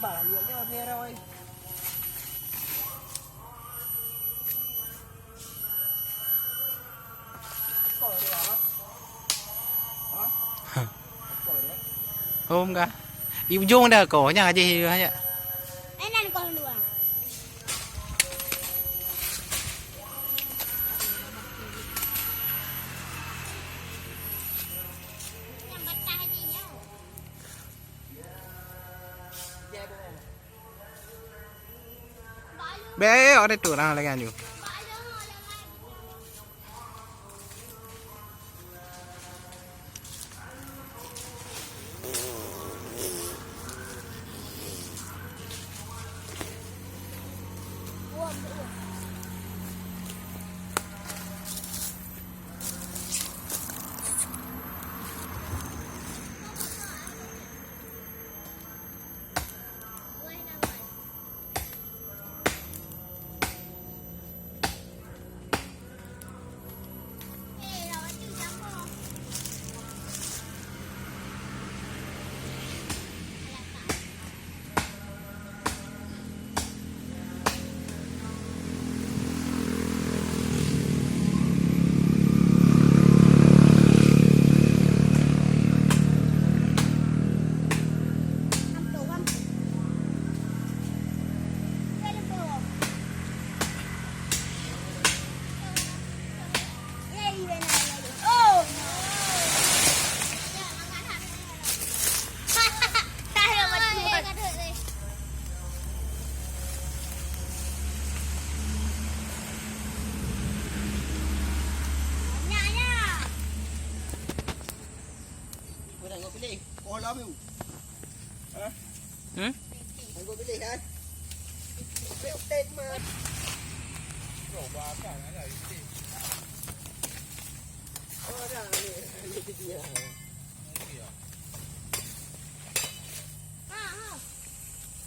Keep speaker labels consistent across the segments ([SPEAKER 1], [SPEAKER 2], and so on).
[SPEAKER 1] Barang dia ni dia oi. Apa dia apa? Hah? Apa dia?
[SPEAKER 2] Ôm cả. Im vô đây cổ nhà gì vậy?
[SPEAKER 3] Enak kau dua. Yang betah dia.
[SPEAKER 2] Bé ở đây tụi nào lại ganอยู่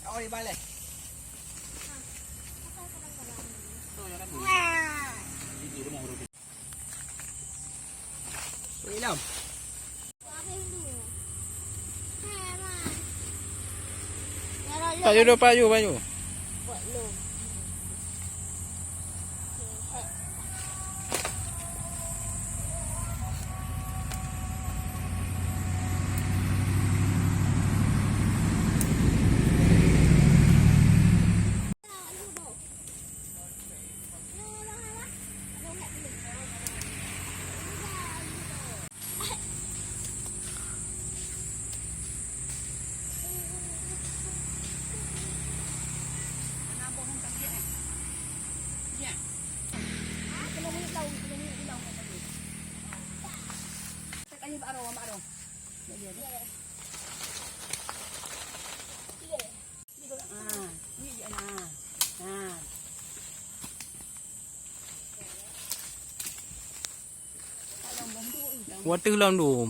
[SPEAKER 1] เอาđi bay này. Đi đâu?
[SPEAKER 2] Payu payu payu. What tư lâm đủ.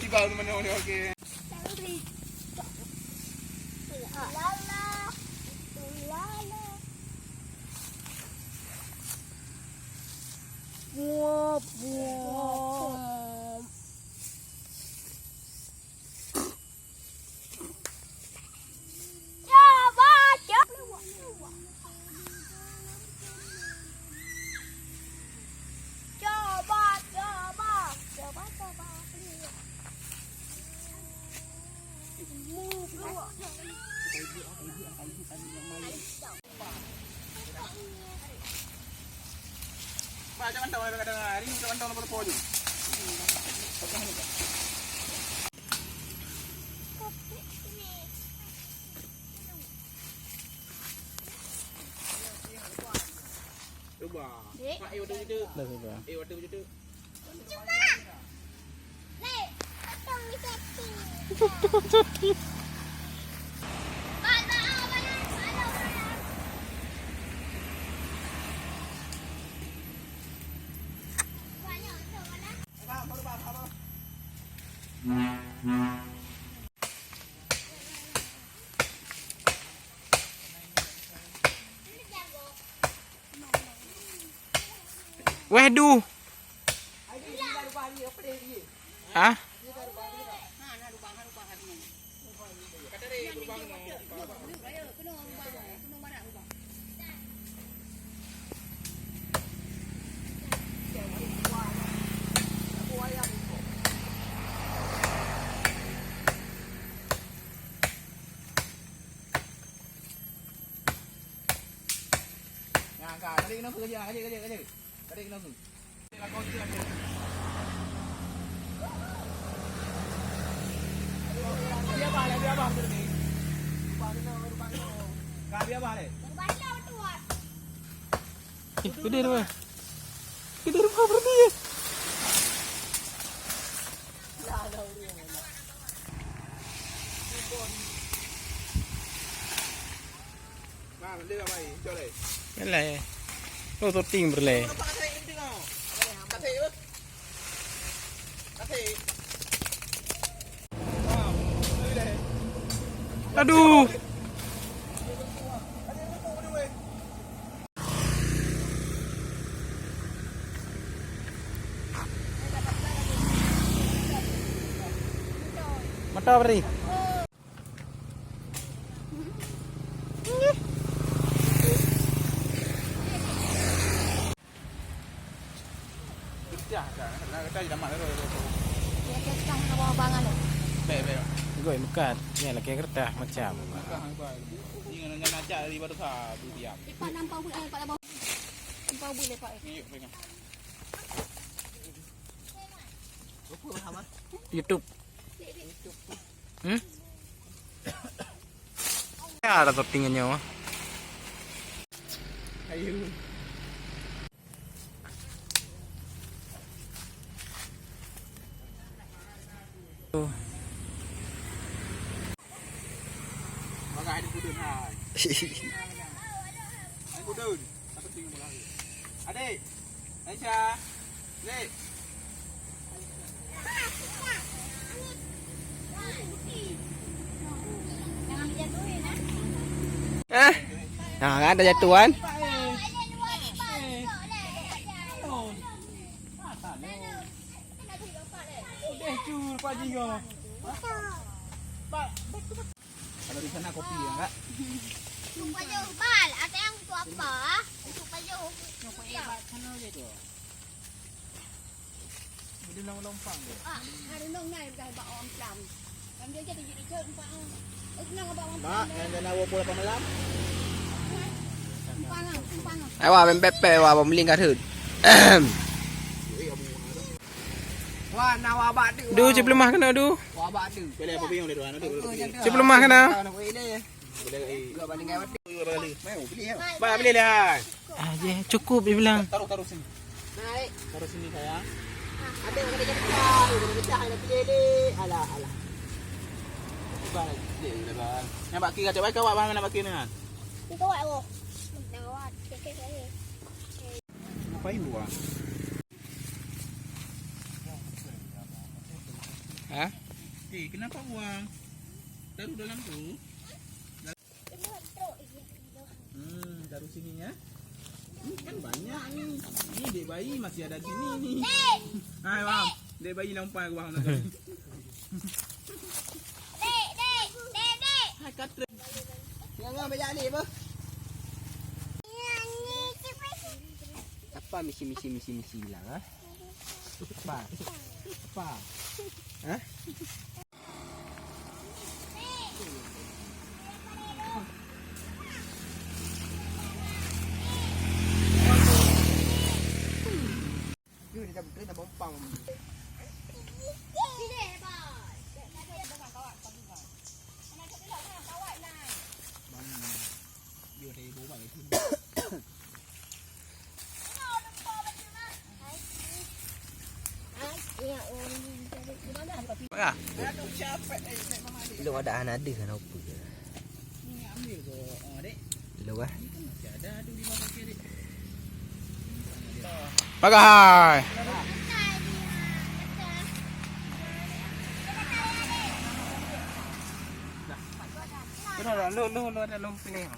[SPEAKER 2] Đi vào mà nó kìa.
[SPEAKER 4] mantap kadang-kadang hari ni mantap nombor poju. Cuba. Pak ayo tu.
[SPEAKER 2] Dah sudah.
[SPEAKER 4] Waktu tu.
[SPEAKER 3] Cuma. Lek, potong ni setting.
[SPEAKER 2] Weh du. Hah?
[SPEAKER 4] Ngangkat. Tadi kena kerja. Kerja. Tadi kena tu. Lakau tu ada. Biar apa tu ni? Kau biar apa le?
[SPEAKER 2] Gede tu. Gede rumah berarti ya.
[SPEAKER 4] Nah, dia apa ni? Coba le.
[SPEAKER 2] Belai. Lo tu ting berlai. Aduh. Mata beri.
[SPEAKER 4] Ya, kita jadi mak tu.
[SPEAKER 3] Dia kekang ke bawah bangan tu.
[SPEAKER 4] Baik.
[SPEAKER 2] Gue bukan. Ni lah kayak kertas macam.
[SPEAKER 4] Ni dengan najak dari baru sah diam.
[SPEAKER 3] Pak nampak bulan pak bawah. Nampak bulan pak.
[SPEAKER 4] Ni pegang.
[SPEAKER 1] Apa sama?
[SPEAKER 2] YouTube. Ya ada toppingannya mah.
[SPEAKER 4] Ayo. Makan ada kudun hai. Ada kudun. Apa tinggal bola. Adik. Aisyah. Dek.
[SPEAKER 3] Jangan dijatuhin ah.
[SPEAKER 2] Nah, kan ada jatuhan.
[SPEAKER 4] Cur pagi kau. Kalau di sana kopi ya enggak?
[SPEAKER 3] Lupa jauh bal. Ada yang tu apa? Lupa jauh.
[SPEAKER 4] Lupa hebat sana je tu. Dia lompang dia.
[SPEAKER 3] Ada nong naik dah bawa orang Islam. Kami dia jadi dia empat. Senang bawa orang
[SPEAKER 4] Mak, yang dah nawa pula malam.
[SPEAKER 3] Tumpangan.
[SPEAKER 1] Ai wa ben pepe wa bom ling ka thử. Wa na wa ba tu.
[SPEAKER 2] Du cip lemah kena du.
[SPEAKER 1] Wa ba tu.
[SPEAKER 4] Boleh apa biung dia tu anak tu.
[SPEAKER 2] Cip lemah kena.
[SPEAKER 4] Boleh
[SPEAKER 1] Gua banding ngai mati.
[SPEAKER 4] balik.
[SPEAKER 1] Mau beli ya.
[SPEAKER 4] Ba beli lah.
[SPEAKER 2] Ah, je cukup dia bilang.
[SPEAKER 4] Taruh sini.
[SPEAKER 1] Naik.
[SPEAKER 4] Taruh sini sayang.
[SPEAKER 1] Ada yang kena jadi pecah, kena pecah nak pilih. Alah.
[SPEAKER 4] Ba dia lebar. Yang baki kacau baik kau buat mana baki ni kan?
[SPEAKER 3] Itu awak oh. Awak kekek saya.
[SPEAKER 4] Ngapain buang?
[SPEAKER 2] Hah?
[SPEAKER 4] Kenapa buang? Taruh dalam tu. Taruh sini ya. Ini kan banyak ni. Ni dek bayi masih ada sini ni. Hai bang, dek bayi lompat ke bawah nak.
[SPEAKER 3] Dek.
[SPEAKER 4] Hai katre.
[SPEAKER 1] Yang ngah banyak ni apa? Apa misi bilang ah? Apa? Hah?
[SPEAKER 4] bawah.
[SPEAKER 3] Sini hebat. Saya dengan kawan pagi kan. Mana kita nak dengan kawan lain.
[SPEAKER 4] Vô đây bố mày thêm.
[SPEAKER 2] Baga.
[SPEAKER 4] Aduh capek naik mama adik.
[SPEAKER 5] Lu ada anak ada kan apa?
[SPEAKER 4] Ni ambil ke adik.
[SPEAKER 5] Lu ah.
[SPEAKER 4] Masih ada tu di bawah kiri.
[SPEAKER 2] Baga hai.
[SPEAKER 5] Dah lu ada lu pilih.